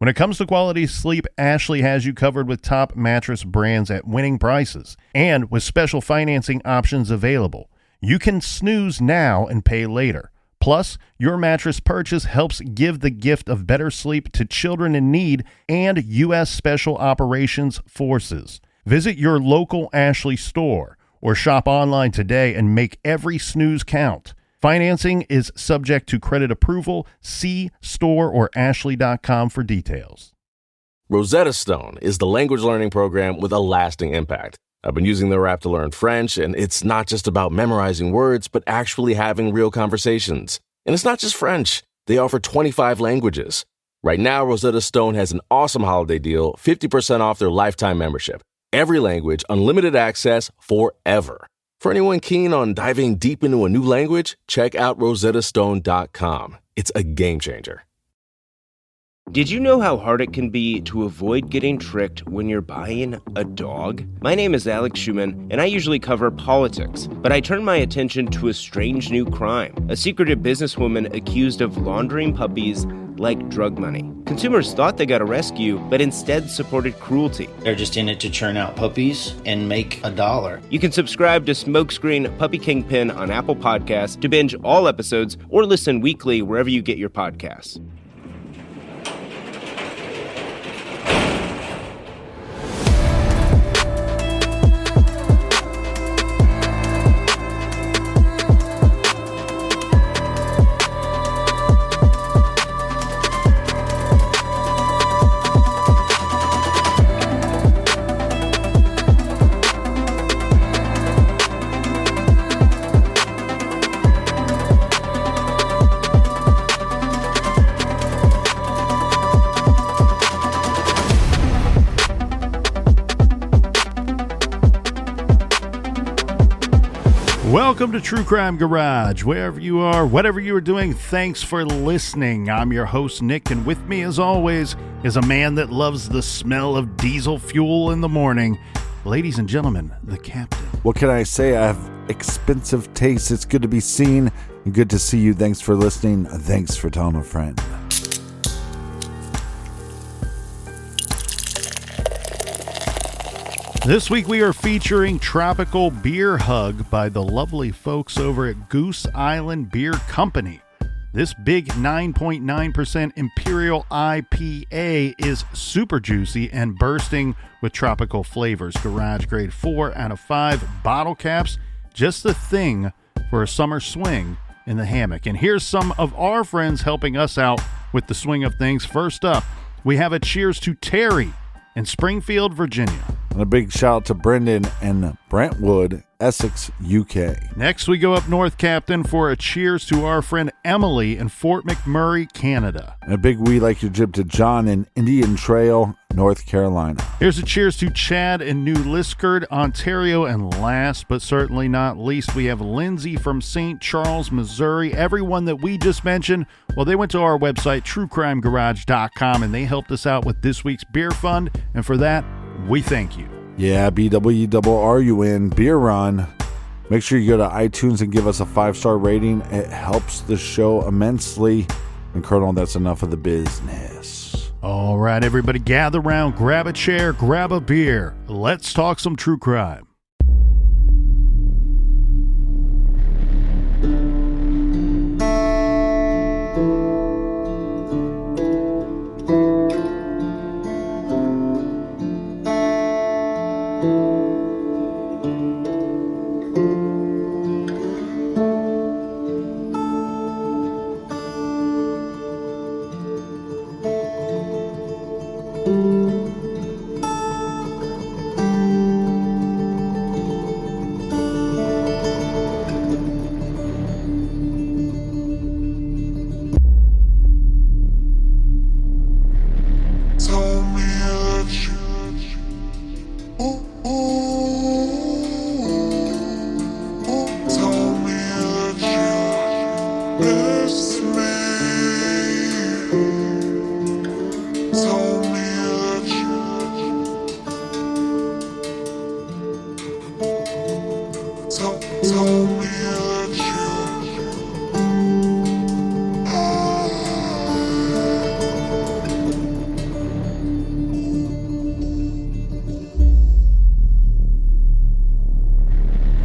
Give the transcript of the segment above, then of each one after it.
When it comes to quality sleep, Ashley has you covered with top mattress brands at winning prices and with special financing options available. You can snooze now and pay later. Plus, your mattress purchase helps give the gift of better sleep to children in need and U.S. Special Operations Forces. Visit your local Ashley store or shop online today and make every snooze count. Financing is subject to credit approval. See store or ashley.com for details. Rosetta Stone is the language learning program with a lasting impact. I've been using their app to learn French, and it's not just about memorizing words, but actually having real conversations. And it's not just French. They offer 25 languages. Right now, Rosetta Stone has an awesome holiday deal, 50% off their lifetime membership. Every language, unlimited access forever. For anyone keen on diving deep into a new language, check out rosettastone.com. It's a game changer. Did you know how hard it can be to avoid getting tricked when you're buying a dog? My name is Alex Schumann, and I usually cover politics, but I turned my attention to a strange new crime, a secretive businesswoman accused of laundering puppies like drug money. Consumers thought they got a rescue, but instead supported cruelty. They're just in it to churn out puppies and make $1. You can subscribe to Smokescreen Puppy Kingpin on Apple Podcasts to binge all episodes or listen weekly wherever you get your podcasts. Welcome to True Crime Garage. Wherever you are, whatever you are doing, thanks for listening. I'm your host, Nick, and with me, as always, is a man that loves the smell of diesel fuel in the morning. Ladies and gentlemen, the captain. What can I say? I have expensive taste. It's good to be seen and good to see you. Thanks for listening. Thanks for telling a friend. This week we are featuring Tropical Beer Hug by the lovely folks over at Goose Island Beer Company. This big 9.9% Imperial IPA is super juicy and bursting with tropical flavors. Garage grade 4 out of 5 bottle caps, just the thing for a summer swing in the hammock. And here's some of our friends helping us out with the swing of things. First up, we have a cheers to Terry in Springfield, Virginia. And a big shout out to Brendan and Brentwood, Essex, UK. Next, we go up north, Captain, for a cheers to our friend Emily in Fort McMurray, Canada. And a big we like your jib to John in Indian Trail, North Carolina. Here's a cheers to Chad in New Liskeard, Ontario. And last but certainly not least, we have Lindsay from St. Charles, Missouri. Everyone that we just mentioned, well, they went to our website, truecrimegarage.com, and they helped us out with this week's beer fund. And for that, we thank you. Yeah, BWRUN, Beer Run. Make sure you go to iTunes and give us a 5-star rating. It helps the show immensely. And Colonel, that's enough of the business. All right, everybody, gather around, grab a chair, grab a beer. Let's talk some true crime.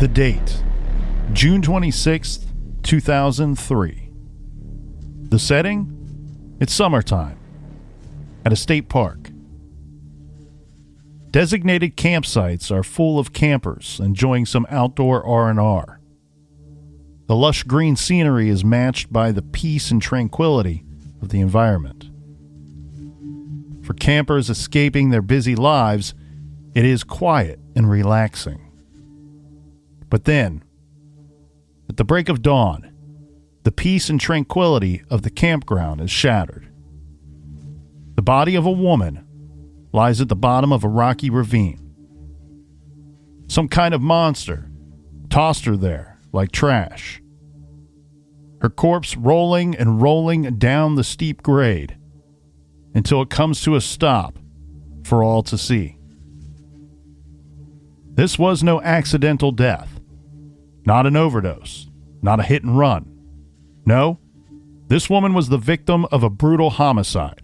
The date, June 26th, 2003. The setting, it's summertime at a state park. Designated campsites are full of campers enjoying some outdoor R&R. The lush green scenery is matched by the peace and tranquility of the environment. For campers escaping their busy lives, it is quiet and relaxing. But then, at the break of dawn, the peace and tranquility of the campground is shattered. The body of a woman lies at the bottom of a rocky ravine. Some kind of monster tossed her there like trash. Her corpse rolling and rolling down the steep grade until it comes to a stop for all to see. This was no accidental death, not an overdose, not a hit and run. No, this woman was the victim of a brutal homicide.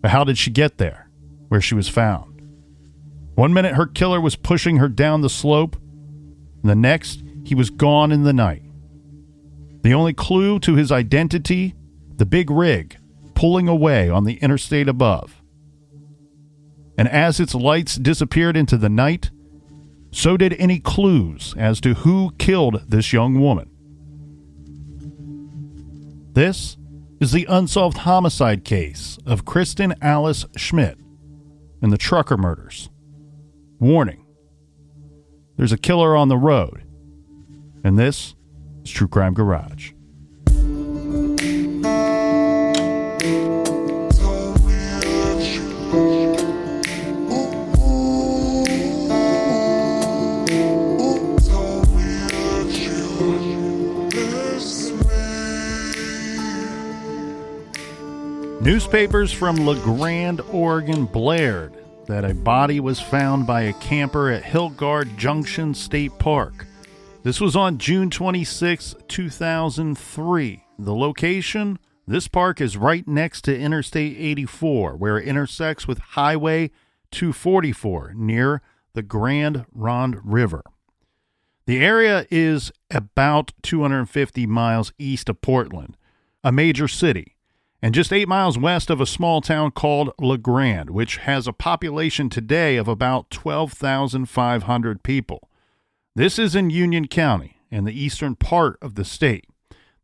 But how did she get there, where she was found? One minute her killer was pushing her down the slope, and the next he was gone in the night. The only clue to his identity, the big rig pulling away on the interstate above. And as its lights disappeared into the night, so did any clues as to who killed this young woman. This is the unsolved homicide case of Kristin Alice Schmidt and the trucker murders. Warning: there's a killer on the road, and this is True Crime Garage. Newspapers from LeGrand, Oregon blared that a body was found by a camper at Hillgard Junction State Park. This was on June 26, 2003. The location? This park is right next to Interstate 84, where it intersects with Highway 244 near the Grand Ronde River. The area is about 250 miles east of Portland, a major city, and just 8 miles west of a small town called LeGrand, which has a population today of about 12,500 people. This is in Union County, in the eastern part of the state.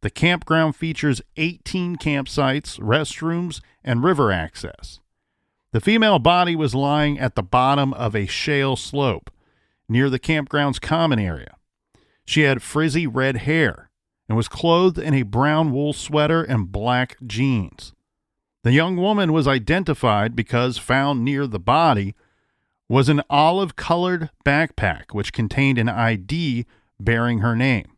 The campground features 18 campsites, restrooms, and river access. The female body was lying at the bottom of a shale slope near the campground's common area. She had frizzy red hair and was clothed in a brown wool sweater and black jeans. The young woman was identified because found near the body was an olive-colored backpack which contained an ID bearing her name.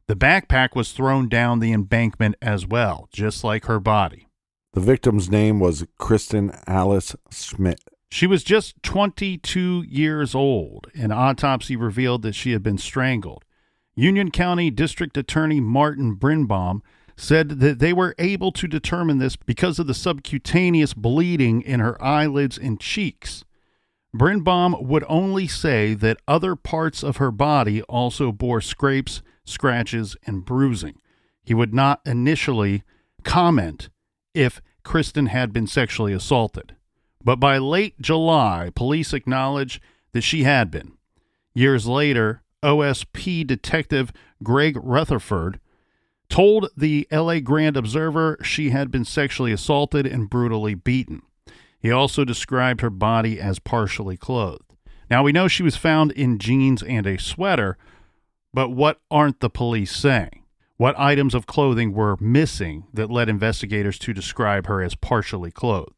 The backpack was thrown down the embankment as well, just like her body. The victim's name was Kristin Alice Schmidt. She was just 22 years old. An autopsy revealed that she had been strangled. Union County District Attorney Martin Brinbaum said that they were able to determine this because of the subcutaneous bleeding in her eyelids and cheeks. Brinbaum would only say that other parts of her body also bore scrapes, scratches, and bruising. He would not initially comment if Kristin had been sexually assaulted. But by late July, police acknowledged that she had been. Years later, OSP Detective Greg Rutherford told the LA Grand Observer she had been sexually assaulted and brutally beaten. He also described her body as partially clothed. Now, we know she was found in jeans and a sweater, but what aren't the police saying? What items of clothing were missing that led investigators to describe her as partially clothed?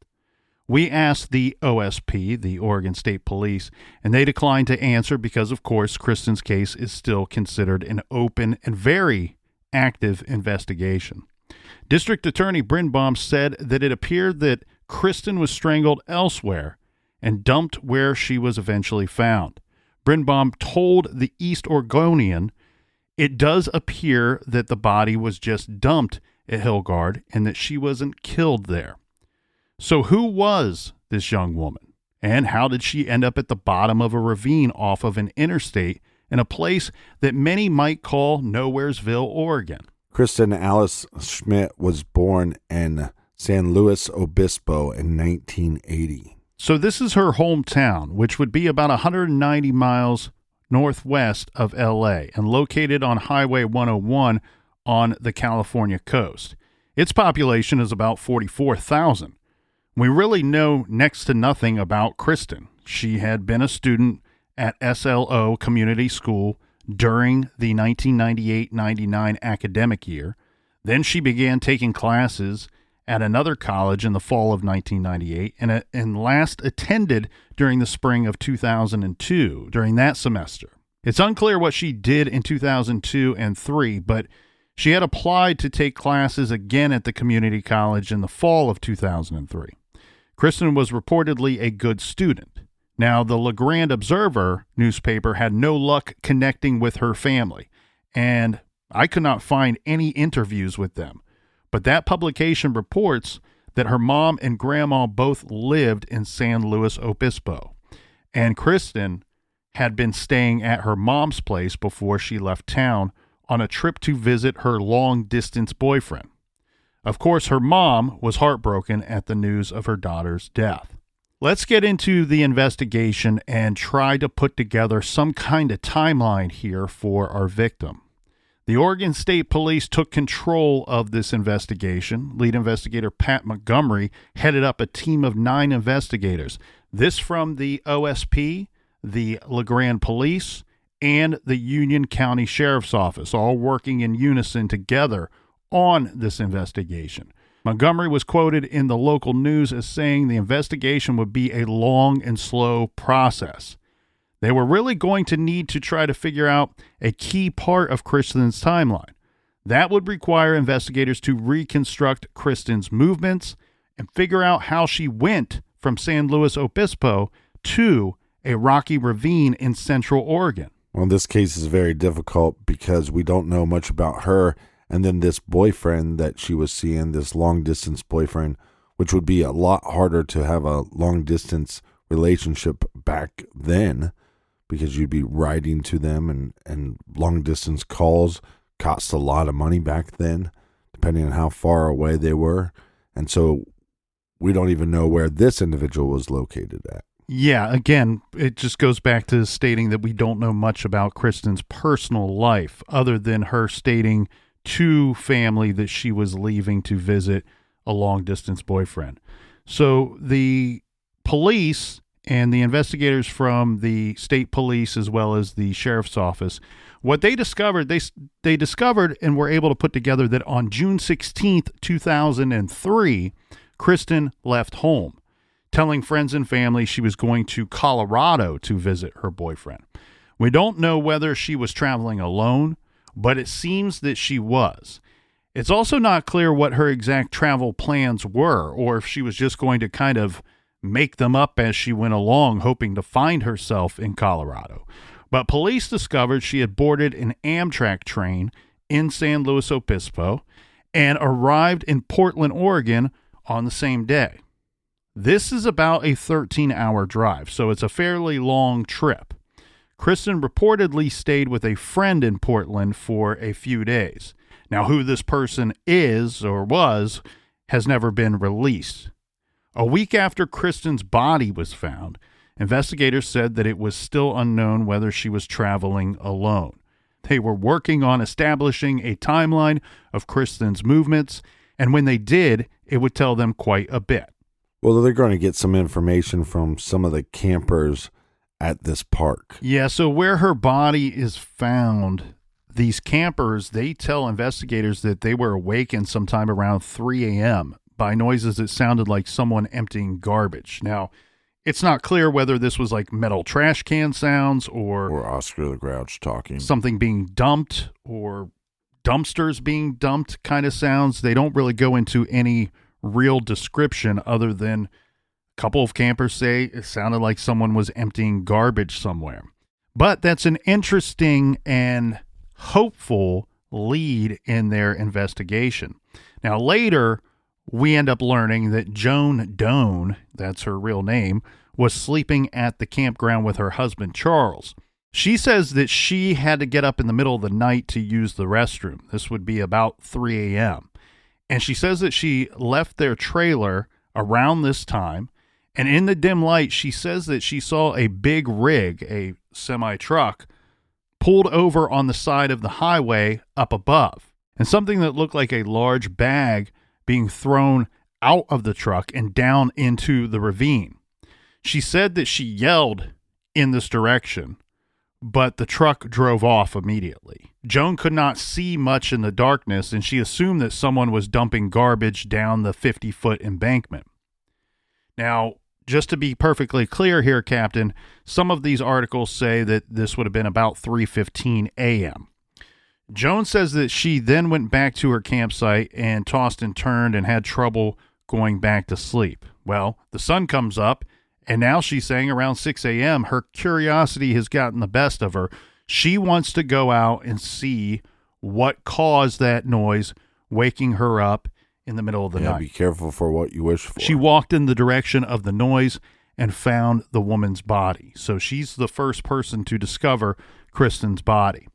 We asked the OSP, the Oregon State Police, and they declined to answer because, of course, Kristin's case is still considered an open and very active investigation. District Attorney Brinbaum said that it appeared that Kristin was strangled elsewhere and dumped where she was eventually found. Brinbaum told the East Oregonian it does appear that the body was just dumped at Hillgard and that she wasn't killed there. So who was this young woman? And how did she end up at the bottom of a ravine off of an interstate in a place that many might call Nowheresville, Oregon. Kristin Alice Schmidt was born in San Luis Obispo in 1980. So this is her hometown, which would be about 190 miles northwest of LA and located on Highway 101 on the California coast. Its population is about 44,000. We really know next to nothing about Kristin. She had been a student at SLO Community School during the 1998-99 academic year. Then she began taking classes at another college in the fall of 1998 and last attended during the spring of 2002 during that semester. It's unclear what she did in 2002 and 3, but she had applied to take classes again at the community college in the fall of 2003. Kristin was reportedly a good student. Now, the La Grande Observer newspaper had no luck connecting with her family, and I could not find any interviews with them. But that publication reports that her mom and grandma both lived in San Luis Obispo, and Kristin had been staying at her mom's place before she left town on a trip to visit her long-distance boyfriend. Of course, her mom was heartbroken at the news of her daughter's death. Let's get into the investigation and try to put together some kind of timeline here for our victim. The Oregon State Police took control of this investigation. Lead investigator Pat Montgomery headed up a team of 9 investigators. This from the OSP, the La Grande Police, and the Union County Sheriff's Office, all working in unison together on this investigation. Montgomery was quoted in the local news as saying the investigation would be a long and slow process. They were really going to need to try to figure out a key part of Kristin's timeline. That would require investigators to reconstruct Kristin's movements and figure out how she went from San Luis Obispo to a rocky ravine in Central Oregon. Well, this case is very difficult because we don't know much about her. And then this boyfriend that she was seeing, this long-distance boyfriend, which would be a lot harder to have a long-distance relationship back then because you'd be writing to them and long-distance calls cost a lot of money back then, depending on how far away they were. And so we don't even know where this individual was located at. Yeah, again, it just goes back to stating that we don't know much about Kristin's personal life other than her stating to family that she was leaving to visit a long-distance boyfriend. So the police and the investigators from the state police as well as the sheriff's office, what they discovered, they discovered and were able to put together that on June 16th, 2003, Kristin left home, telling friends and family she was going to Colorado to visit her boyfriend. We don't know whether she was traveling alone, but it seems that she was. It's also not clear what her exact travel plans were, or if she was just going to kind of make them up as she went along, hoping to find herself in Colorado. But police discovered she had boarded an Amtrak train in San Luis Obispo and arrived in Portland, Oregon on the same day. This is about a 13-hour drive, so it's a fairly long trip. Kristin reportedly stayed with a friend in Portland for a few days. Now, who this person is or was has never been released. A week after Kristin's body was found, investigators said that it was still unknown whether she was traveling alone. They were working on establishing a timeline of Kristin's movements, and when they did, it would tell them quite a bit. Well, they're going to get some information from some of the campers at this park. Yeah, so where her body is found, these campers, they tell investigators that they were awakened sometime around 3 a.m. by noises that sounded like someone emptying garbage. Now, it's not clear whether this was like metal trash can sounds or Oscar the Grouch talking. Something being dumped or dumpsters being dumped kind of sounds. They don't really go into any real description other than a couple of campers say it sounded like someone was emptying garbage somewhere. But that's an interesting and hopeful lead in their investigation. Now, later, we end up learning that Joan Doan, that's her real name, was sleeping at the campground with her husband, Charles. She says that she had to get up in the middle of the night to use the restroom. This would be about 3 a.m. And she says that she left their trailer around this time. And in the dim light, she says that she saw a big rig, a semi-truck, pulled over on the side of the highway up above. And something that looked like a large bag being thrown out of the truck and down into the ravine. She said that she yelled in this direction, but the truck drove off immediately. Joan could not see much in the darkness, and she assumed that someone was dumping garbage down the 50-foot embankment. Now, just to be perfectly clear here, Captain, some of these articles say that this would have been about 3:15 a.m. Joan says that she then went back to her campsite and tossed and turned and had trouble going back to sleep. Well, the sun comes up, and now she's saying around 6 a.m., her curiosity has gotten the best of her. She wants to go out and see what caused that noise, waking her up in the middle of the night. Be careful for what you wish for. She walked in the direction of the noise and found the woman's body. So she's the first person to discover Kristin's body.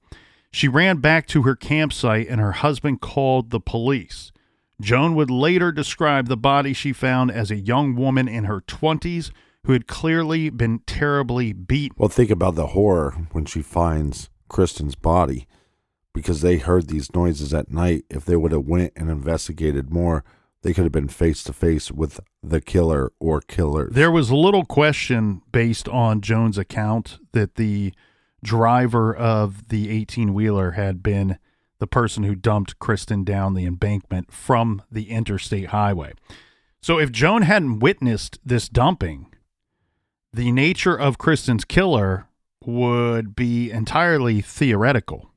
She ran back to her campsite, and her husband called the police. Joan would later describe the body she found as a young woman in her 20s who had clearly been terribly beaten. Well, think about the horror when she finds Kristin's body, because they heard these noises at night. If they would have went and investigated more, they could have been face to face with the killer or killers. There was little question based on Joan's account that the driver of the 18-wheeler had been the person who dumped Kristin down the embankment from the interstate highway. So if Joan hadn't witnessed this dumping, the nature of Kristin's killer would be entirely theoretical,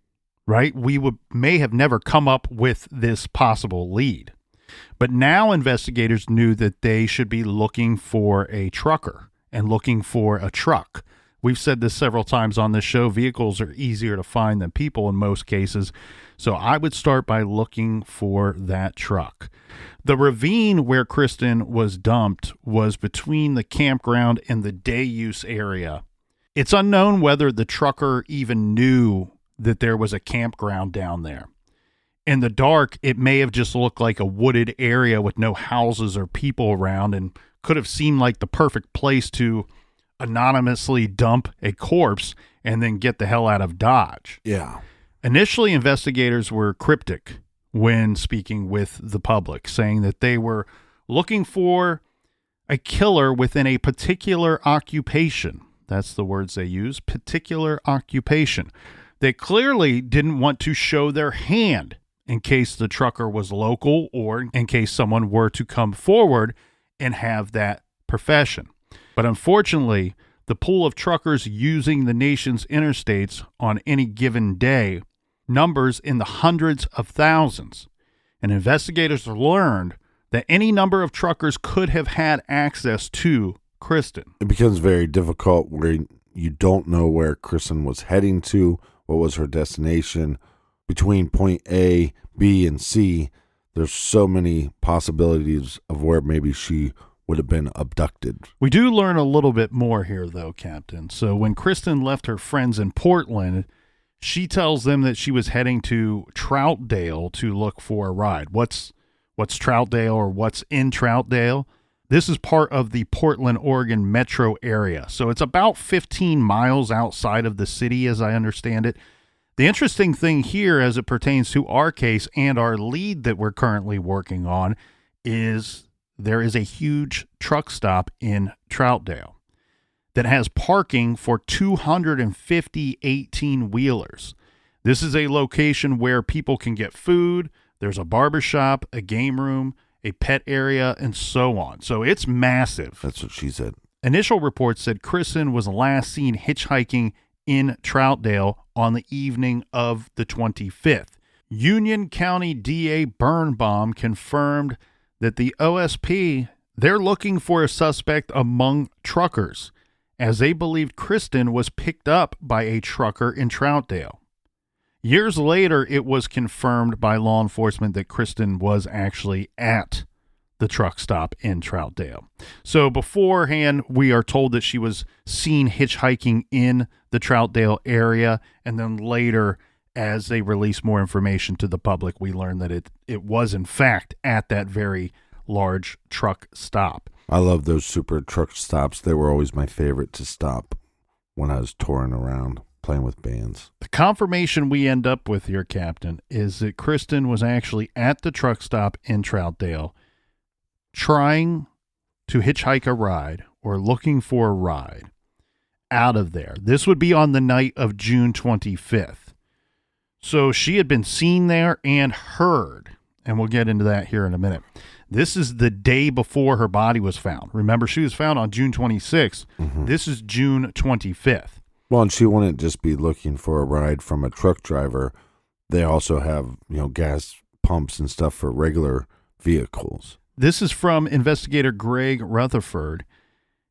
right? We may have never come up with this possible lead. But now investigators knew that they should be looking for a trucker and looking for a truck. We've said this several times on this show. Vehicles are easier to find than people in most cases. So I would start by looking for that truck. The ravine where Kristin was dumped was between the campground and the day use area. It's unknown whether the trucker even knew that there was a campground down there. In the dark, it may have just looked like a wooded area with no houses or people around, and could have seemed like the perfect place to anonymously dump a corpse and then get the hell out of Dodge. Yeah. Initially, investigators were cryptic when speaking with the public, saying that they were looking for a killer within a particular occupation. That's the words they use, particular occupation. They clearly didn't want to show their hand in case the trucker was local or in case someone were to come forward and have that profession. But unfortunately, the pool of truckers using the nation's interstates on any given day numbers in the hundreds of thousands. And investigators learned that any number of truckers could have had access to Kristin. It becomes very difficult where you don't know where Kristin was heading to, what was her destination. Between point A, B, and C, there's so many possibilities of where maybe she would have been abducted. We do learn a little bit more here, though, Captain. So when Kristin left her friends in Portland, she tells them that she was heading to Troutdale to look for a ride. What's Troutdale, or what's in Troutdale? This is part of the Portland, Oregon metro area. So it's about 15 miles outside of the city, as I understand it. The interesting thing here, as it pertains to our case and our lead that we're currently working on, is there is a huge truck stop in Troutdale that has parking for 250 18-wheelers. This is a location where people can get food. There's a barbershop, a game room, a pet area, and so on. So it's massive. That's what she said. Initial reports said Kristin was last seen hitchhiking in Troutdale on the evening of the 25th. Union County DA Birnbaum confirmed that the OSP, they're looking for a suspect among truckers, as they believed Kristin was picked up by a trucker in Troutdale. Years later, it was confirmed by law enforcement that Kristin was actually at the truck stop in Troutdale. So beforehand, we are told that she was seen hitchhiking in the Troutdale area, and then later, as they release more information to the public, we learn that it was in fact at that very large truck stop. I love those super truck stops. They were always my favorite to stop when I was touring around playing with bands. The confirmation we end up with here, Captain, is that Kristin was actually at the truck stop in Troutdale trying to hitchhike a ride or looking for a ride out of there. This would be on the night of June 25th. So she had been seen there and heard, and we'll get into that here in a minute. This is the day before her body was found. Remember, she was found on June 26th. Mm-hmm. This is June 25th. Well, and she wouldn't just be looking for a ride from a truck driver. They also have, gas pumps and stuff for regular vehicles. This is from investigator Greg Rutherford.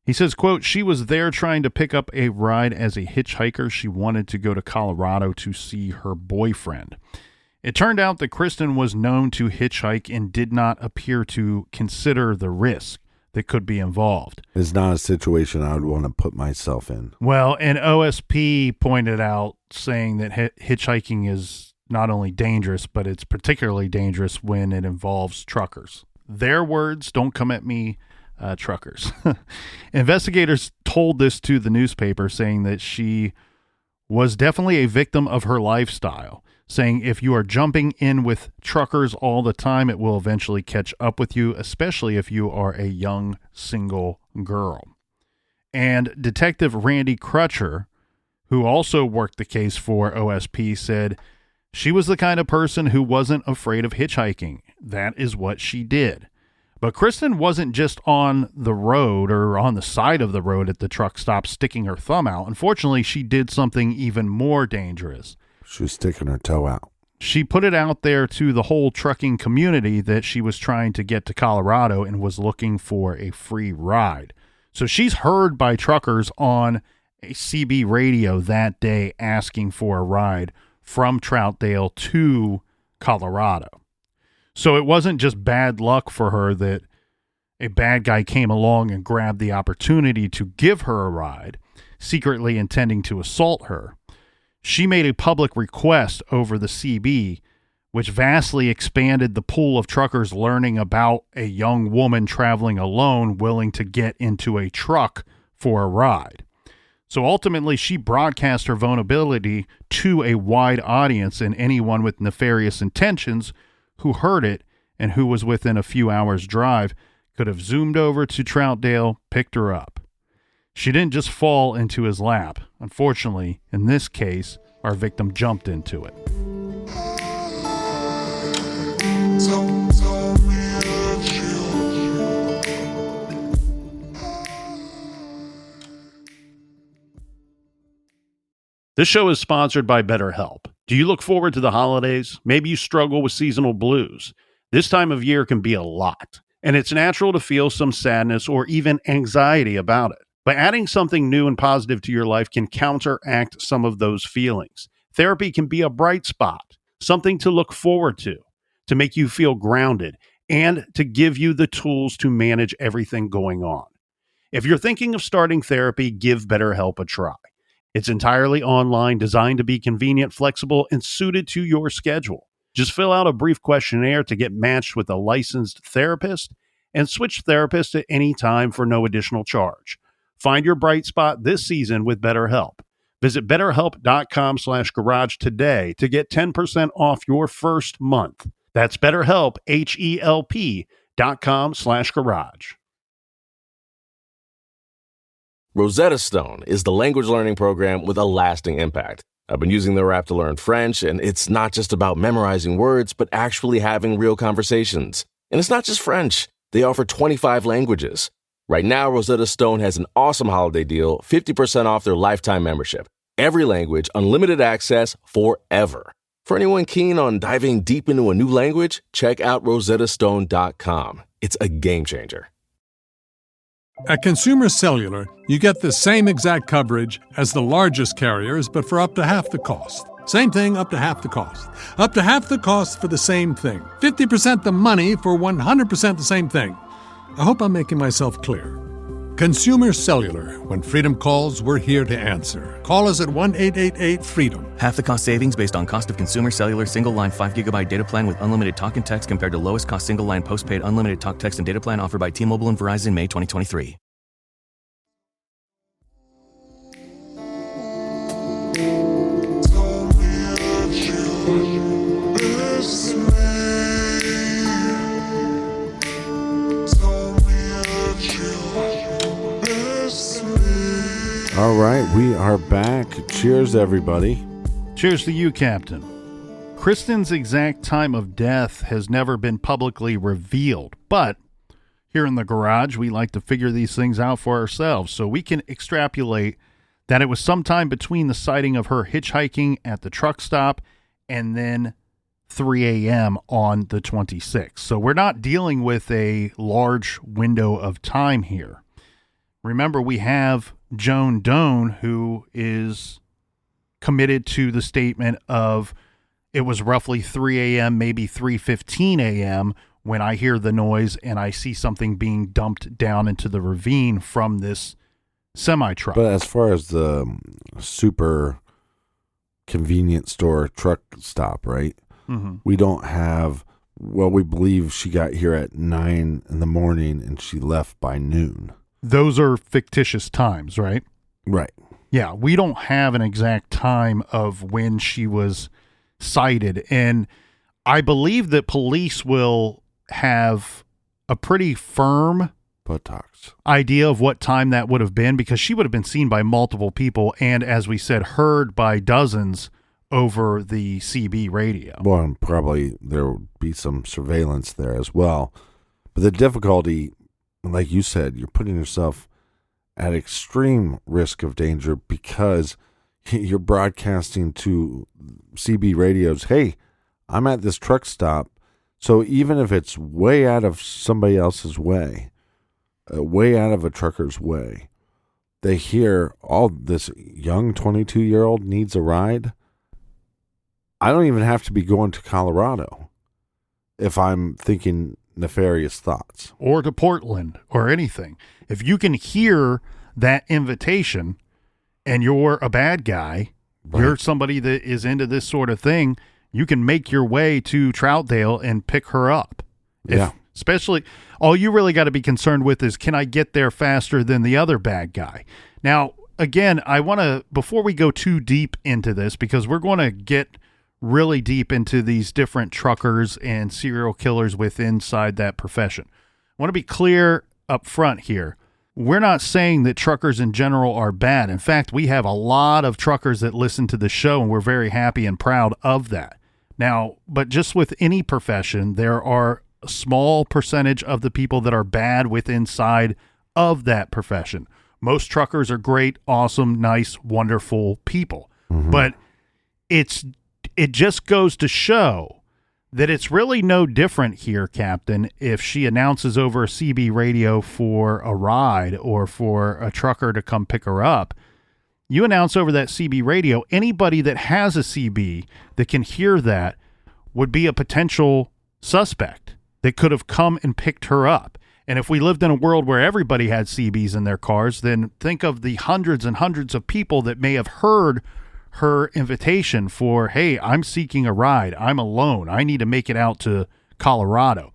He says, quote, she was there trying to pick up a ride as a hitchhiker. She wanted to go to Colorado to see her boyfriend. It turned out that Kristin was known to hitchhike and did not appear to consider the risk that could be involved. It's not a situation I would want to put myself in. Well, and OSP pointed out, saying that hitchhiking is not only dangerous, but it's particularly dangerous when it involves truckers. Their words, don't come at me, truckers. Investigators told this to the newspaper, saying that she was definitely a victim of her lifestyle, saying if you are jumping in with truckers all the time, it will eventually catch up with you, especially if you are a young single girl. And Detective Randy Crutcher, who also worked the case for OSP, said she was the kind of person who wasn't afraid of hitchhiking. That is what she did. But Kristin wasn't just on the road or on the side of the road at the truck stop sticking her thumb out. Unfortunately, she did something even more dangerous. She was sticking her toe out. She put it out there to the whole trucking community that she was trying to get to Colorado and was looking for a free ride. So she's heard by truckers on a CB radio that day asking for a ride from Troutdale to Colorado. So it wasn't just bad luck for her that a bad guy came along and grabbed the opportunity to give her a ride, secretly intending to assault her. She made a public request over the CB, which vastly expanded the pool of truckers learning about a young woman traveling alone willing to get into a truck for a ride. So ultimately, she broadcast her vulnerability to a wide audience, and anyone with nefarious intentions who heard it and who was within a few hours' drive could have zoomed over to Troutdale, picked her up. She didn't just fall into his lap. Unfortunately, in this case, our victim jumped into it. This show is sponsored by BetterHelp. Do you look forward to the holidays? Maybe you struggle with seasonal blues. This time of year can be a lot, and it's natural to feel some sadness or even anxiety about it. But adding something new and positive to your life can counteract some of those feelings. Therapy can be a bright spot, something to look forward to make you feel grounded, and to give you the tools to manage everything going on. If you're thinking of starting therapy, give BetterHelp a try. It's entirely online, designed to be convenient, flexible, and suited to your schedule. Just fill out a brief questionnaire to get matched with a licensed therapist and switch therapists at any time for no additional charge. Find your bright spot this season with BetterHelp. Visit BetterHelp.com/garage today to get 10% off your first month. That's BetterHelp, HELP.com/garage. Rosetta Stone is the language learning program with a lasting impact. I've been using their app to learn French, and it's not just about memorizing words, but actually having real conversations. And it's not just French. They offer 25 languages. Right now, Rosetta Stone has an awesome holiday deal, 50% off their lifetime membership. Every language, unlimited access forever. For anyone keen on diving deep into a new language, check out rosettastone.com. It's a game changer. At Consumer Cellular, you get the same exact coverage as the largest carriers, but for up to half the cost. Same thing, up to half the cost. Up to half the cost for the same thing. 50% the money for 100% the same thing. I hope I'm making myself clear. Consumer Cellular. When freedom calls, we're here to answer. Call us at 1-888-FREEDOM. Half the cost savings based on cost of Consumer Cellular single-line 5GB data plan with unlimited talk and text compared to lowest cost single-line postpaid unlimited talk, text, and data plan offered by T-Mobile and Verizon May 2023. All right, we are back. Cheers, everybody. Cheers to you, Captain. Kristin's exact time of death has never been publicly revealed, but here in the garage, we like to figure these things out for ourselves, so we can extrapolate that it was sometime between the sighting of her hitchhiking at the truck stop and then 3 a.m. on the 26th. So we're not dealing with a large window of time here. Remember, we have Joan Doan, who is committed to the statement of it was roughly 3 a.m., maybe 3:15 a.m. when I hear the noise and I see something being dumped down into the ravine from this semi-truck. But as far as the super convenience store truck stop, right? Mm-hmm. We don't have, well, we believe she got here at 9 in the morning and she left by noon. Those are fictitious times, right? Right. Yeah, we don't have an exact time of when she was cited. And I believe that police will have a pretty firm buttocks idea of what time that would have been, because she would have been seen by multiple people and, as we said, heard by dozens over the CB radio. Well, and probably there would be some surveillance there as well. But the difficulty, like you said, you're putting yourself at extreme risk of danger because you're broadcasting to CB radios, hey, I'm at this truck stop. So even if it's way out of somebody else's way, way out of a trucker's way, they hear, oh, this young 22-year-old needs a ride. I don't even have to be going to Colorado if I'm thinking nefarious thoughts. Or to Portland or anything. If you can hear that invitation and you're a bad guy, right, you're somebody that is into this sort of thing, you can make your way to Troutdale and pick her up. Yeah. Especially, all you really got to be concerned with is, can I get there faster than the other bad guy? Now, again, I want to, before we go too deep into this, because we're going to get really deep into these different truckers and serial killers inside that profession. I want to be clear up front here. We're not saying that truckers in general are bad. In fact, we have a lot of truckers that listen to the show, and we're very happy and proud of that. Now, but just with any profession, there are a small percentage of the people that are bad inside of that profession. Most truckers are great, awesome, nice, wonderful people. Mm-hmm. But it just goes to show that it's really no different here, Captain, if she announces over a CB radio for a ride or for a trucker to come pick her up. You announce over that CB radio, anybody that has a CB that can hear that would be a potential suspect that could have come and picked her up. And if we lived in a world where everybody had CBs in their cars, then think of the hundreds and hundreds of people that may have heard her invitation for, hey, I'm seeking a ride. I'm alone. I need to make it out to Colorado.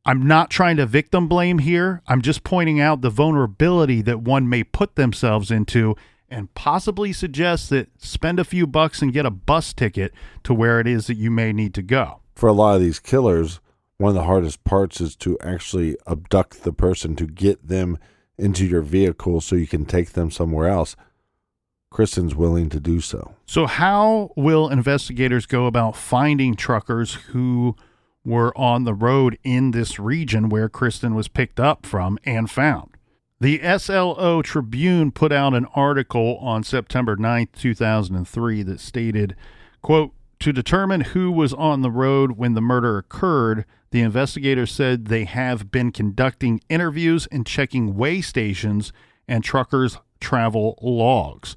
I'm not trying to victim blame here. I'm just pointing out the vulnerability that one may put themselves into, and possibly suggest that spend a few bucks and get a bus ticket to where it is that you may need to go. For a lot of these killers, one of the hardest parts is to actually abduct the person, to get them into your vehicle so you can take them somewhere else. Kristin's willing to do so. So how will investigators go about finding truckers who were on the road in this region where Kristin was picked up from and found? The SLO Tribune put out an article on September 9th, 2003 that stated, quote, to determine who was on the road when the murder occurred, the investigators said they have been conducting interviews and checking way stations and truckers' travel logs.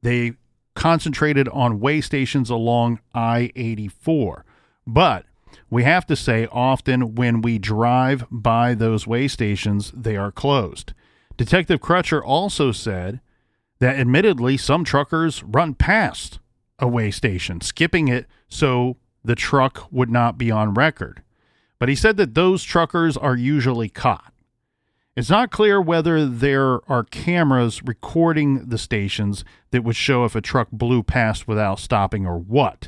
They concentrated on way stations along I-84. But we have to say, often when we drive by those way stations, they are closed. Detective Crutcher also said that admittedly some truckers run past a way station, skipping it so the truck would not be on record. But he said that those truckers are usually caught. It's not clear whether there are cameras recording the stations that would show if a truck blew past without stopping or what.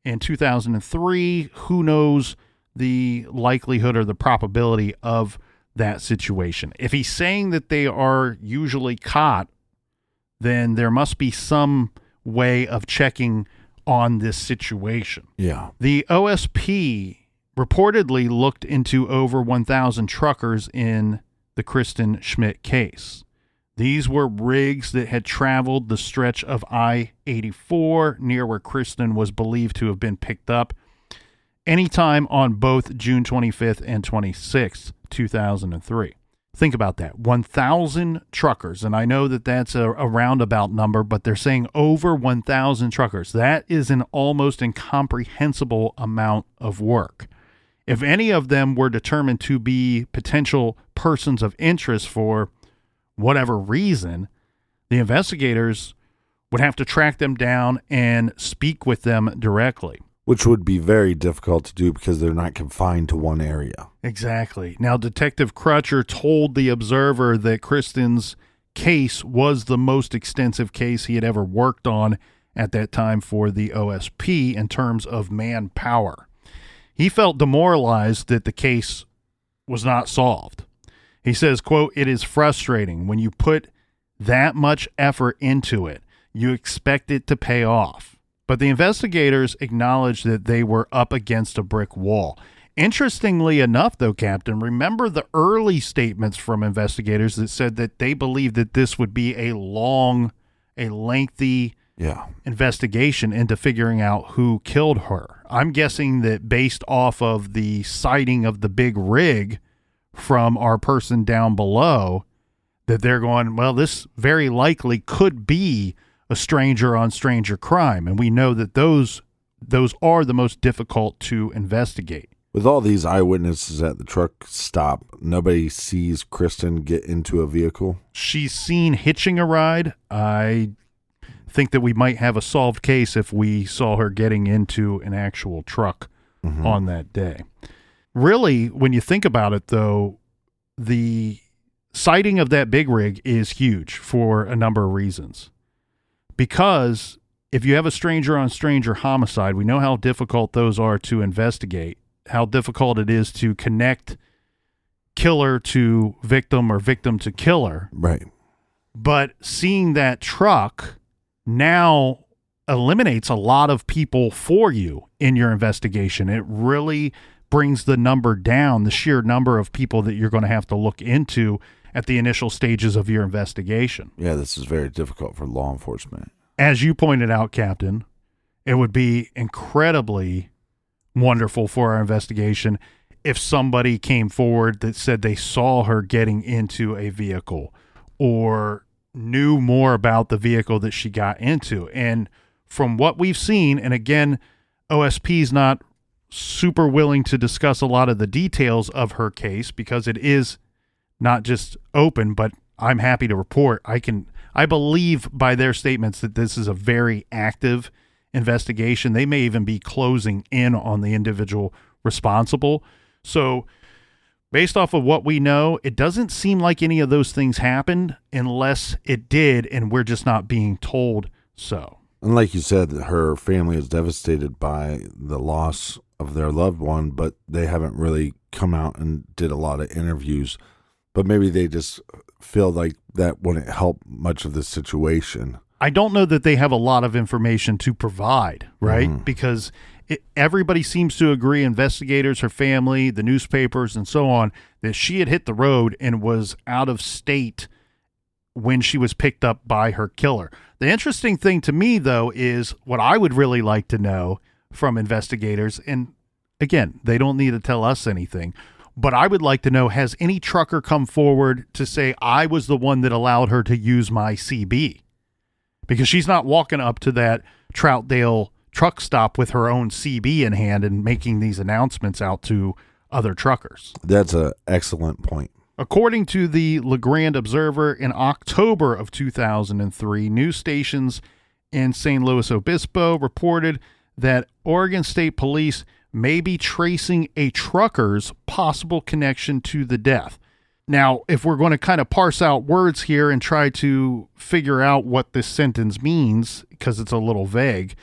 In 2003, who knows the likelihood or the probability of that situation. If he's saying that they are usually caught, then there must be some way of checking on this situation. Yeah. The OSP reportedly looked into over 1,000 truckers in the Kristin Schmidt case. These were rigs that had traveled the stretch of I-84 near where Kristin was believed to have been picked up anytime on both June 25th and 26th, 2003. Think about that. 1,000 truckers. And I know that that's a roundabout number, but they're saying over 1,000 truckers. That is an almost incomprehensible amount of work. If any of them were determined to be potential persons of interest for whatever reason, the investigators would have to track them down and speak with them directly. Which would be very difficult to do because they're not confined to one area. Exactly. Now, Detective Crutcher told the Observer that Kristin's case was the most extensive case he had ever worked on at that time for the OSP in terms of manpower. He felt demoralized that the case was not solved. He says, quote, "It is frustrating when you put that much effort into it. You expect it to pay off." But the investigators acknowledged that they were up against a brick wall. Interestingly enough, though, Captain, remember the early statements from investigators that said that they believed that this would be a lengthy investigation into figuring out who killed her. I'm guessing that based off of the sighting of the big rig from our person down below, that they're going, well, this very likely could be a stranger on stranger crime. And we know that those are the most difficult to investigate. With all these eyewitnesses at the truck stop, nobody sees Kristin get into a vehicle. She's seen hitching a ride. I think that we might have a solved case if we saw her getting into an actual truck on that day. Really, when you think about it, though, the sighting of that big rig is huge for a number of reasons. Because if you have a stranger on stranger homicide, we know how difficult those are to investigate, how difficult it is to connect killer to victim or victim to killer. Right. But seeing that truck now eliminates a lot of people for you in your investigation. It really brings the number down, the sheer number of people that you're going to have to look into at the initial stages of your investigation. Yeah, this is very difficult for law enforcement. As you pointed out, Captain, it would be incredibly wonderful for our investigation if somebody came forward that said they saw her getting into a vehicle or knew more about the vehicle that she got into. And from what we've seen, and again, OSP's not super willing to discuss a lot of the details of her case because it is not just open, but I'm happy to report I believe by their statements that this is a very active investigation. They may even be closing in on the individual responsible. So based off of what we know, it doesn't seem like any of those things happened unless it did, and we're just not being told so. And like you said, her family is devastated by the loss of their loved one, but they haven't really come out and did a lot of interviews. But maybe they just feel like that wouldn't help much of the situation. I don't know that they have a lot of information to provide, right? Because everybody seems to agree, investigators, her family, the newspapers, and so on, that she had hit the road and was out of state when she was picked up by her killer. The interesting thing to me, though, is what I would really like to know from investigators, and again, they don't need to tell us anything, but I would like to know, has any trucker come forward to say, I was the one that allowed her to use my CB? because she's not walking up to that Troutdale truck stop with her own CB in hand and making these announcements out to other truckers. That's an excellent point. According to the LeGrand Observer, in October of 2003, news stations in St. Louis Obispo reported that Oregon State Police may be tracing a trucker's possible connection to the death. Now, if we're going to kind of parse out words here and try to figure out what this sentence means, because it's a little vague,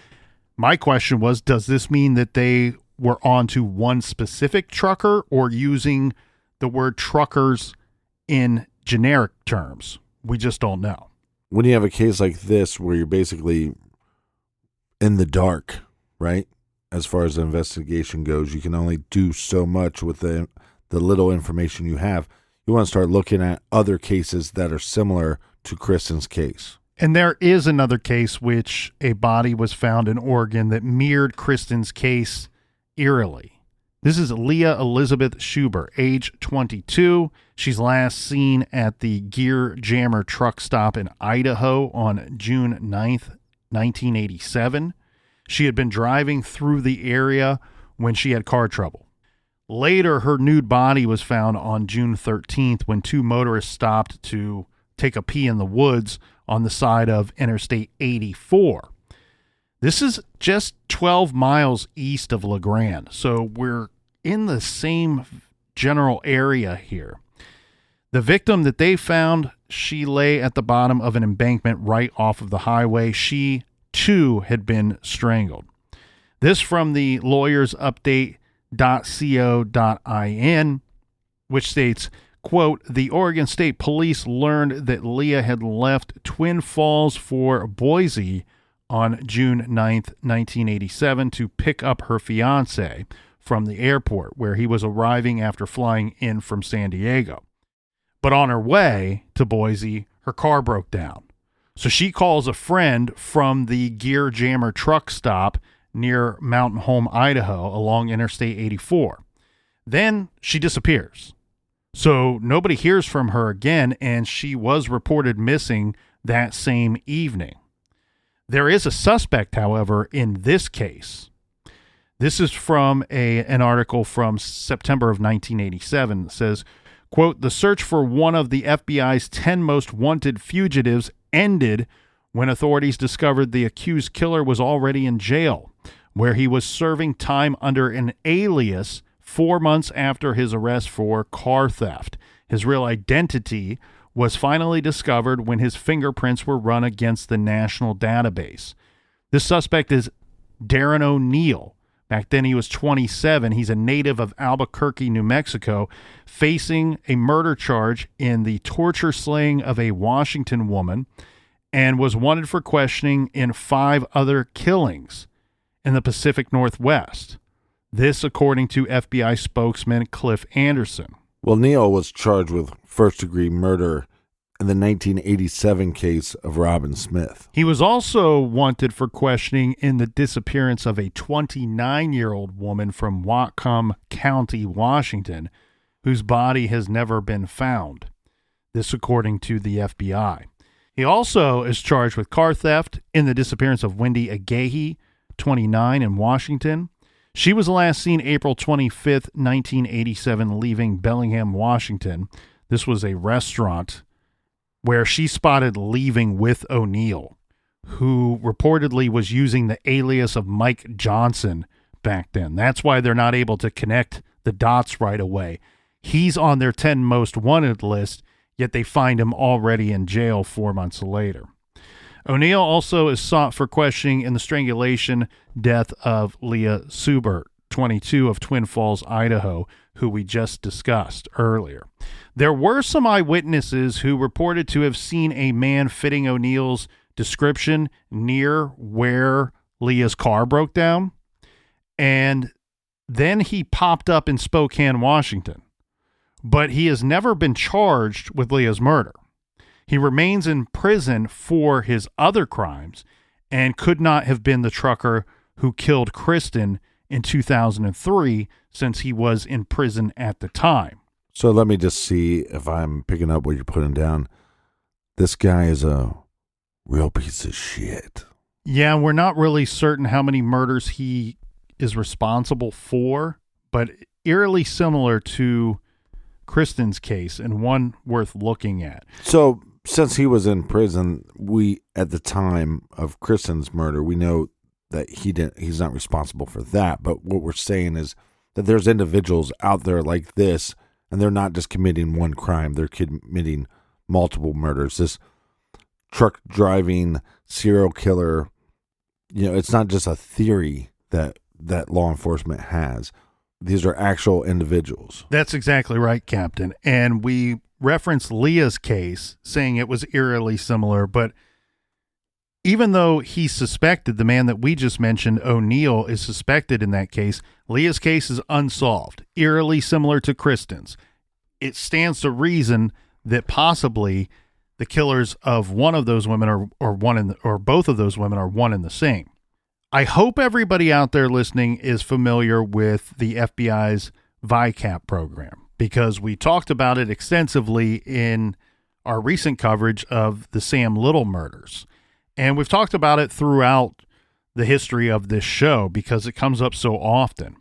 my question was, does this mean that they were on to one specific trucker or using the word truckers in generic terms? We just don't know. When you have a case like this where you're basically in the dark, right? As far as the investigation goes, you can only do so much with the little information you have. You want to start looking at other cases that are similar to Kristin's case. And there is another case which a body was found in Oregon that mirrored Kristin's case eerily. This is Leah Elizabeth Schuber, age 22. She's last seen at the Gear Jammer truck stop in Idaho on June 9th, 1987. She had been driving through the area when she had car trouble. Later, her nude body was found on June 13th when two motorists stopped to take a pee in the woods on the side of Interstate 84. This is just 12 miles east of LeGrand, so we're in the same general area here. The victim that they found, she lay at the bottom of an embankment right off of the highway. She, too, had been strangled. This from the lawyersupdate.co.in, which states, quote, the Oregon State Police learned that Leah had left Twin Falls for Boise on June 9th, 1987 to pick up her fiancé from the airport where he was arriving after flying in from San Diego. But on her way to Boise, her car broke down. So she calls a friend from the Gear Jammer truck stop near Mountain Home, Idaho, along Interstate 84. Then she disappears. So nobody hears from her again, and she was reported missing that same evening. There is a suspect, however, in this case. This is from an article from September of 1987 that says, quote, the search for one of the FBI's 10 most wanted fugitives ended when authorities discovered the accused killer was already in jail, where he was serving time under an alias 4 months after his arrest for car theft. His real identity was finally discovered when his fingerprints were run against the national database. This suspect is Darren O'Neill. Back then he was 27. He's a native of Albuquerque, New Mexico, facing a murder charge in the torture slaying of a Washington woman, and was wanted for questioning in 5 other killings in the Pacific Northwest. This, according to FBI spokesman Cliff Anderson. Well, Neal was charged with first-degree murder in the 1987 case of Robin Smith. He was also wanted for questioning in the disappearance of a 29-year-old woman from Whatcom County, Washington, whose body has never been found. This, according to the FBI. He also is charged with car theft in the disappearance of Wendy Agahi, 29, in Washington. She was last seen April 25th, 1987, leaving Bellingham, Washington. This was a restaurant where she spotted leaving with O'Neill, who reportedly was using the alias of Mike Johnson back then. That's why they're not able to connect the dots right away. He's on their 10 most wanted list, yet they find him already in jail 4 months later. O'Neill also is sought for questioning in the strangulation death of Leah Schuber, 22, of Twin Falls, Idaho, who we just discussed earlier. There were some eyewitnesses who reported to have seen a man fitting O'Neill's description near where Leah's car broke down, and then he popped up in Spokane, Washington. But he has never been charged with Leah's murder. He remains in prison for his other crimes and could not have been the trucker who killed Kristin in 2003 since he was in prison at the time. So let me just see if I'm picking up what you're putting down. This guy is a Real piece of shit. Yeah, we're not really certain how many murders he is responsible for, but eerily similar to Kristin's case and one worth looking at. So, since he was in prison, we, at the time of Kristin's murder, we know that he's not responsible for that. But what we're saying is that there's individuals out there like this, and they're not just committing one crime, they're committing multiple murders. This truck driving serial killer, it's not just a theory that law enforcement has. These are actual individuals. That's exactly right, Captain. And we referenced Leah's case, saying it was eerily similar, but even though he's suspected, the man that we just mentioned, O'Neill, is suspected in that case, Leah's case is unsolved, eerily similar to Kristin's. It stands to reason that possibly the killers of one of those women or both of those women are one and the same. I hope everybody out there listening is familiar with the FBI's VICAP program, because we talked about it extensively in our recent coverage of the Sam Little murders. And we've talked about it throughout the history of this show because it comes up so often.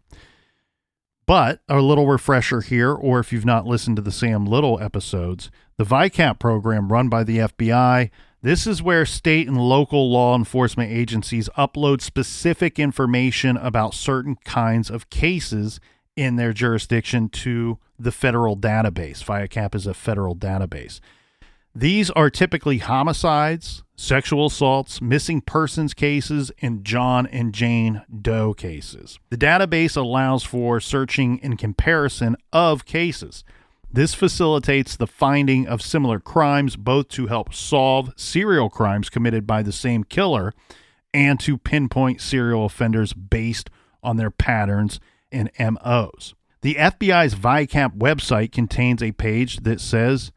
But a little refresher here, or if you've not listened to the Sam Little episodes, the VICAP program run by the FBI, this is where state and local law enforcement agencies upload specific information about certain kinds of cases in their jurisdiction to the federal database. VICAP is a federal database. These are typically homicides, sexual assaults, missing persons cases, and John and Jane Doe cases. The database allows for searching and comparison of cases. This facilitates the finding of similar crimes, both to help solve serial crimes committed by the same killer and to pinpoint serial offenders based on their patterns and MOs. The FBI's VICAP website contains a page that says,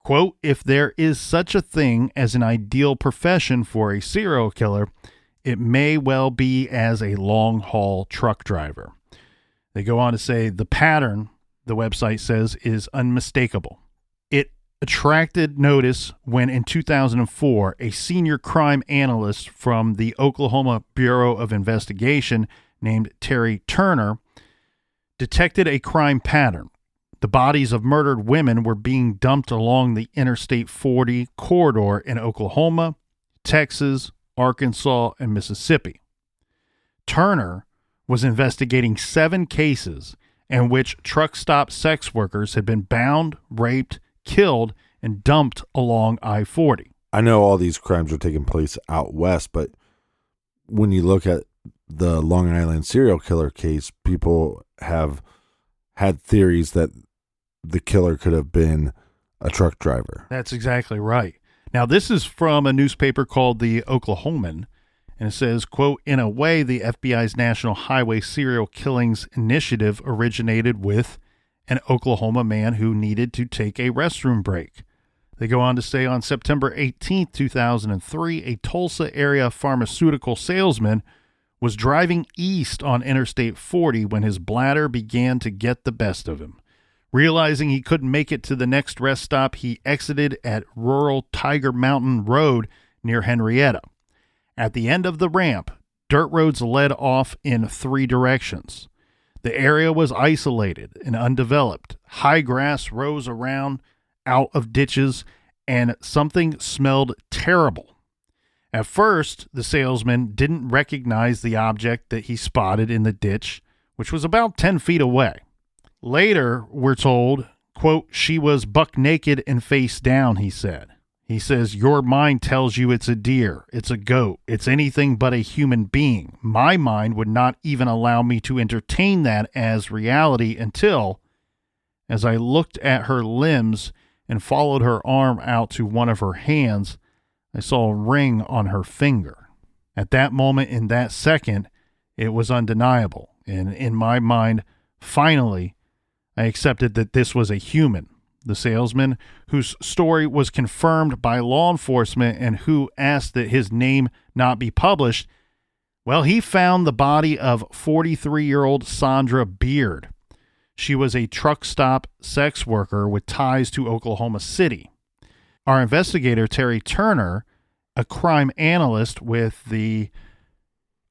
quote, if there is such a thing as an ideal profession for a serial killer, it may well be as a long-haul truck driver. They go on to say the pattern, the website says, is unmistakable. It attracted notice when in 2004, a senior crime analyst from the Oklahoma Bureau of Investigation named Terry Turner detected a crime pattern. The bodies of murdered women were being dumped along the Interstate 40 corridor in Oklahoma, Texas, Arkansas, and Mississippi. Turner was investigating 7 cases in which truck stop sex workers had been bound, raped, killed, and dumped along I-40. I know all these crimes are taking place out west, but when you look at the Long Island serial killer case, people have had theories that the killer could have been a truck driver. That's exactly right. Now, this is from a newspaper called the Oklahoman, and it says, quote, in a way, the FBI's National Highway Serial Killings Initiative originated with an Oklahoma man who needed to take a restroom break. They go on to say on September 18th, 2003, a Tulsa area pharmaceutical salesman was driving east on Interstate 40 when his bladder began to get the best of him. Realizing he couldn't make it to the next rest stop, he exited at rural Tiger Mountain Road near Henrietta. At the end of the ramp, dirt roads led off in 3 directions. The area was isolated and undeveloped. High grass rose around out of ditches, and something smelled terrible. At first, the salesman didn't recognize the object that he spotted in the ditch, which was about 10 feet away. Later, we're told, quote, she was buck naked and face down, he said. He says, your mind tells you it's a deer, it's a goat, it's anything but a human being. My mind would not even allow me to entertain that as reality until, as I looked at her limbs and followed her arm out to one of her hands, I saw a ring on her finger. At that moment, in that second, it was undeniable. And in my mind, finally, I accepted that this was a human. The salesman, whose story was confirmed by law enforcement and who asked that his name not be published, well, he found the body of 43-year-old Sandra Beard. She was a truck stop sex worker with ties to Oklahoma City. Our investigator, Terry Turner, a crime analyst with the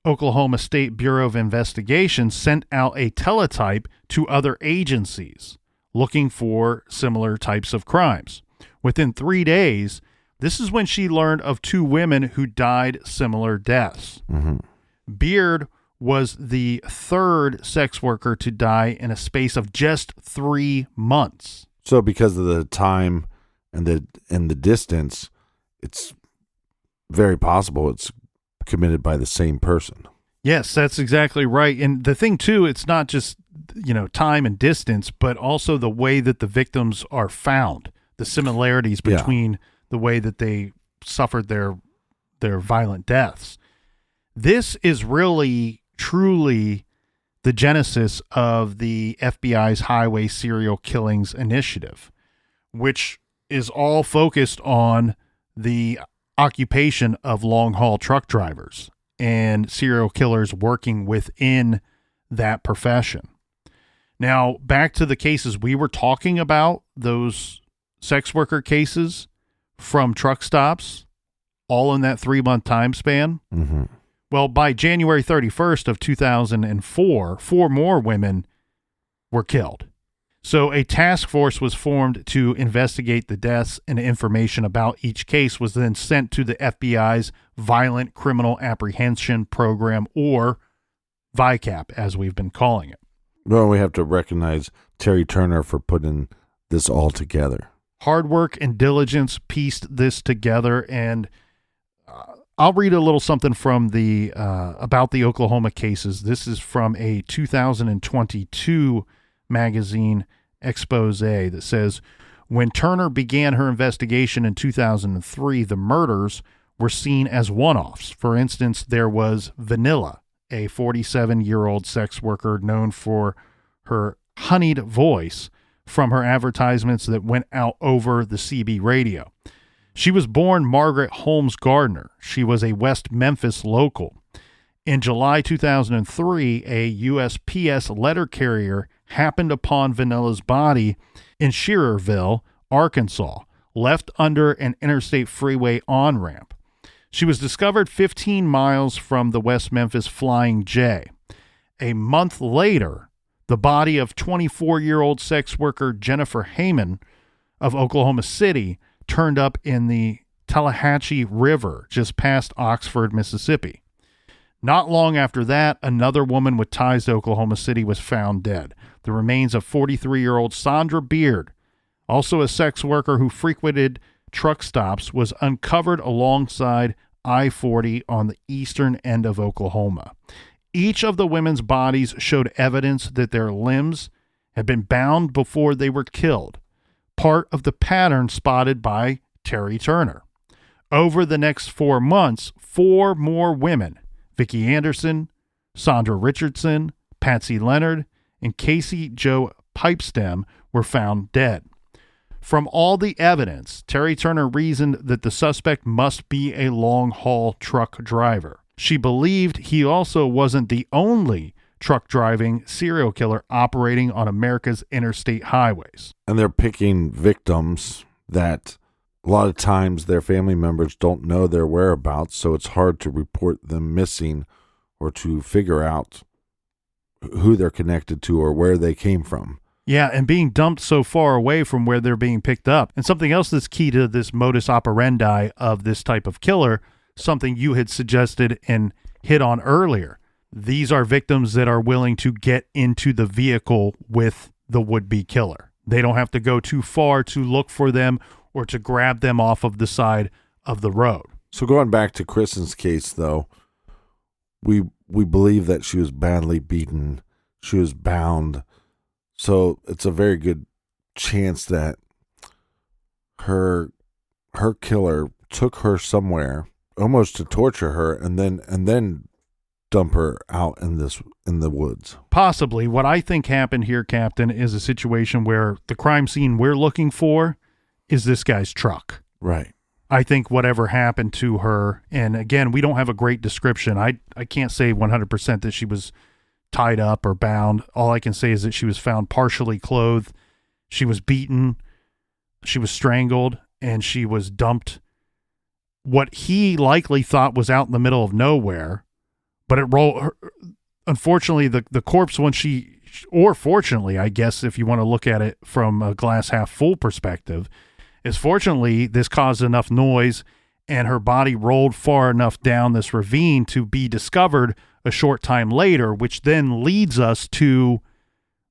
Oklahoma State Bureau of Investigation sent out a teletype to other agencies looking for similar types of crimes. Within 3 days, this is when she learned of 2 women who died similar deaths. Mm-hmm. Beard was the 3rd sex worker to die in a space of just 3 months. So because of the time and the distance, it's very possible it's committed by the same person. Yes, that's exactly right. And the thing too, it's not just, time and distance, but also the way that the victims are found, the similarities between the way that they suffered their violent deaths. This is really, truly the genesis of the FBI's Highway Serial Killings Initiative, which is all focused on the occupation of long-haul truck drivers and serial killers working within that profession. Now, back to the cases we were talking about, those sex worker cases from truck stops, all in that 3-month time span. Mm-hmm. Well, by January 31st of 2004, 4 more women were killed. So a task force was formed to investigate the deaths, and information about each case was then sent to the FBI's Violent Criminal Apprehension Program, or VICAP, as we've been calling it. Well, we have to recognize Terry Turner for putting this all together. Hard work and diligence pieced this together, and I'll read a little something from the about the Oklahoma cases. This is from a 2022 magazine expose that says, when Turner began her investigation in 2003, the murders were seen as one-offs. For instance, there was Vanilla, a 47-year-old sex worker known for her honeyed voice from her advertisements that went out over the CB radio. She was born Margaret Holmes Gardner. She was a West Memphis local. In July 2003, a USPS letter carrier happened upon Vanilla's body in Shearerville, Arkansas, left under an interstate freeway on-ramp. She was discovered 15 miles from the West Memphis Flying J. A month later, the body of 24-year-old sex worker Jennifer Heyman of Oklahoma City turned up in the Tallahatchie River just past Oxford, Mississippi. Not long after that, another woman with ties to Oklahoma City was found dead. The remains of 43-year-old Sandra Beard, also a sex worker who frequented truck stops, was uncovered alongside I-40 on the eastern end of Oklahoma. Each of the women's bodies showed evidence that their limbs had been bound before they were killed, part of the pattern spotted by Terry Turner. Over the next 4 months, 4 more women, Vicki Anderson, Sandra Richardson, Patsy Leonard, and Casey Jo Pipestem, were found dead. From all the evidence, Terry Turner reasoned that the suspect must be a long-haul truck driver. She believed he also wasn't the only truck-driving serial killer operating on America's interstate highways. And they're picking victims that a lot of times their family members don't know their whereabouts, so it's hard to report them missing or to figure out who they're connected to or where they came from. Yeah, and being dumped so far away from where they're being picked up. And something else that's key to this modus operandi of this type of killer, something you had suggested and hit on earlier. These are victims that are willing to get into the vehicle with the would-be killer. They don't have to go too far to look for them or to grab them off of the side of the road. So going back to Kristin's case, though, we believe that she was badly beaten. She was bound. So it's a very good chance that her killer took her somewhere almost to torture her and then dump her out in the woods. Possibly. What I think happened here, Captain, is a situation where the crime scene we're looking for is this guy's truck. Right. I think whatever happened to her, and again, we don't have a great description. I can't say 100% that she was tied up or bound. All I can say is that she was found partially clothed. She was beaten. She was strangled, and she was dumped what he likely thought was out in the middle of nowhere, but it rolled. Unfortunately, the corpse, or fortunately, I guess, if you want to look at it from a glass half full perspective, is fortunately this caused enough noise and her body rolled far enough down this ravine to be discovered a short time later, which then leads us to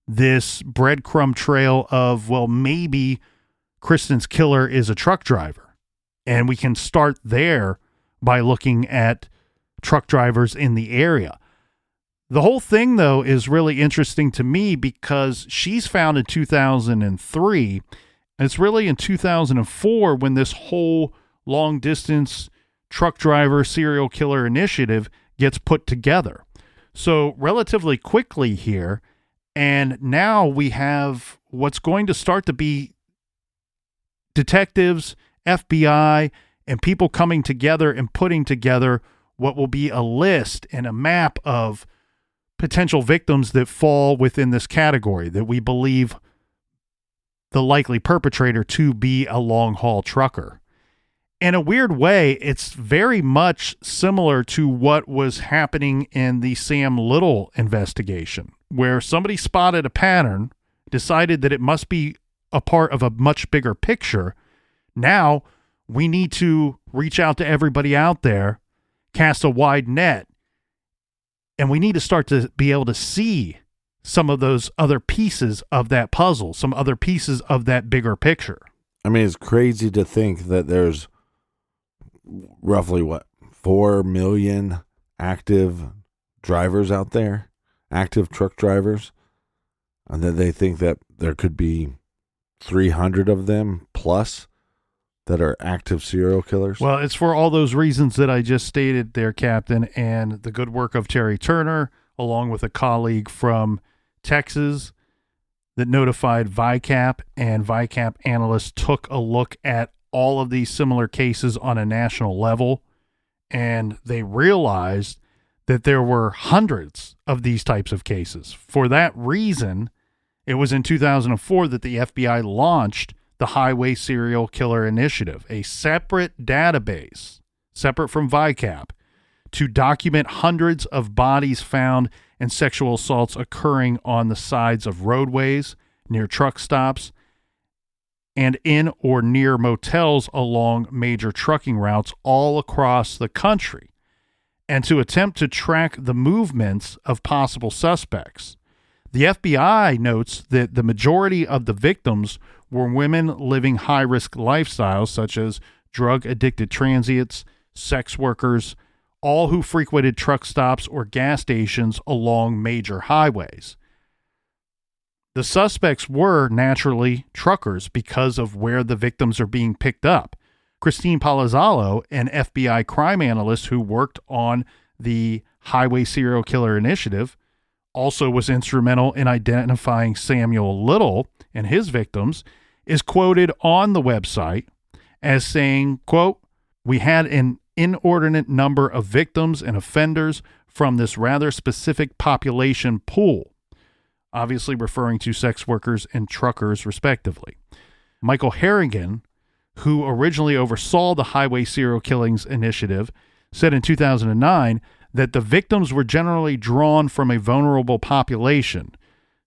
this breadcrumb trail of, well, maybe Kristin's killer is a truck driver. And we can start there by looking at truck drivers in the area. The whole thing, though, is really interesting to me because she's found in 2003. And it's really in 2004 when this whole long-distance truck driver serial killer initiative gets put together. So relatively quickly here, and now we have what's going to start to be detectives, FBI, and people coming together and putting together what will be a list and a map of potential victims that fall within this category that we believe the likely perpetrator to be a long-haul trucker. In a weird way, it's very much similar to what was happening in the Sam Little investigation, where somebody spotted a pattern, decided that it must be a part of a much bigger picture. Now we need to reach out to everybody out there, cast a wide net, and we need to start to be able to see some of those other pieces of that puzzle, some other pieces of that bigger picture. I mean, it's crazy to think that there's roughly 4 million active drivers out there, active truck drivers, and that they think that there could be 300 of them plus that are active serial killers. Well, it's for all those reasons that I just stated there, Captain, and the good work of Terry Turner, along with a colleague from Texas that notified VICAP, and VICAP analysts took a look at all of these similar cases on a national level, and they realized that there were hundreds of these types of cases. For that reason, it was in 2004 that the FBI launched the Highway Serial Killer Initiative, a separate database, separate from VICAP, to document hundreds of bodies found and sexual assaults occurring on the sides of roadways, near truck stops, and in or near motels along major trucking routes all across the country, and to attempt to track the movements of possible suspects. The FBI notes that the majority of the victims were women living high-risk lifestyles, such as drug-addicted transients, sex workers, all who frequented truck stops or gas stations along major highways. The suspects were naturally truckers because of where the victims are being picked up. Christine Palazzolo, an FBI crime analyst who worked on the Highway Serial Killer Initiative, also was instrumental in identifying Samuel Little and his victims, is quoted on the website as saying, quote, "We had an inordinate number of victims and offenders from this rather specific population pool," obviously referring to sex workers and truckers, respectively. Michael Harrigan, who originally oversaw the Highway Serial Killings Initiative, said in 2009 that the victims were generally drawn from a vulnerable population,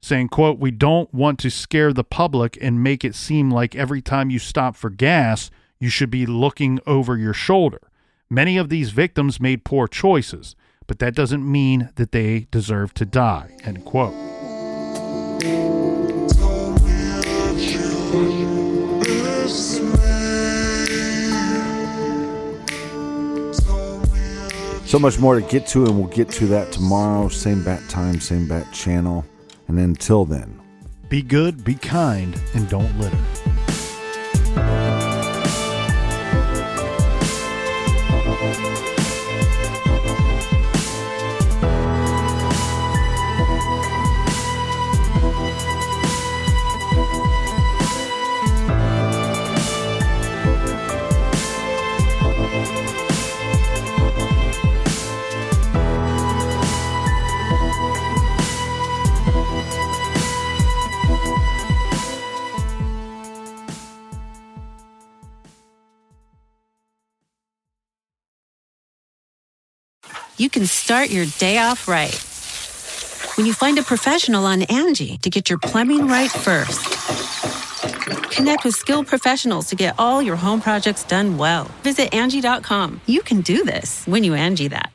saying, quote, "We don't want to scare the public and make it seem like every time you stop for gas, you should be looking over your shoulder. Many of these victims made poor choices, but that doesn't mean that they deserve to die," end quote. So much more to get to, and we'll get to that tomorrow. Same bat time, same bat channel. And until then, be good, be kind, and don't litter. you can start your day off right. When you find a professional on Angie to get your plumbing right first. Connect with skilled professionals to get all your home projects done well. Visit Angie.com. You can do this when you Angie that.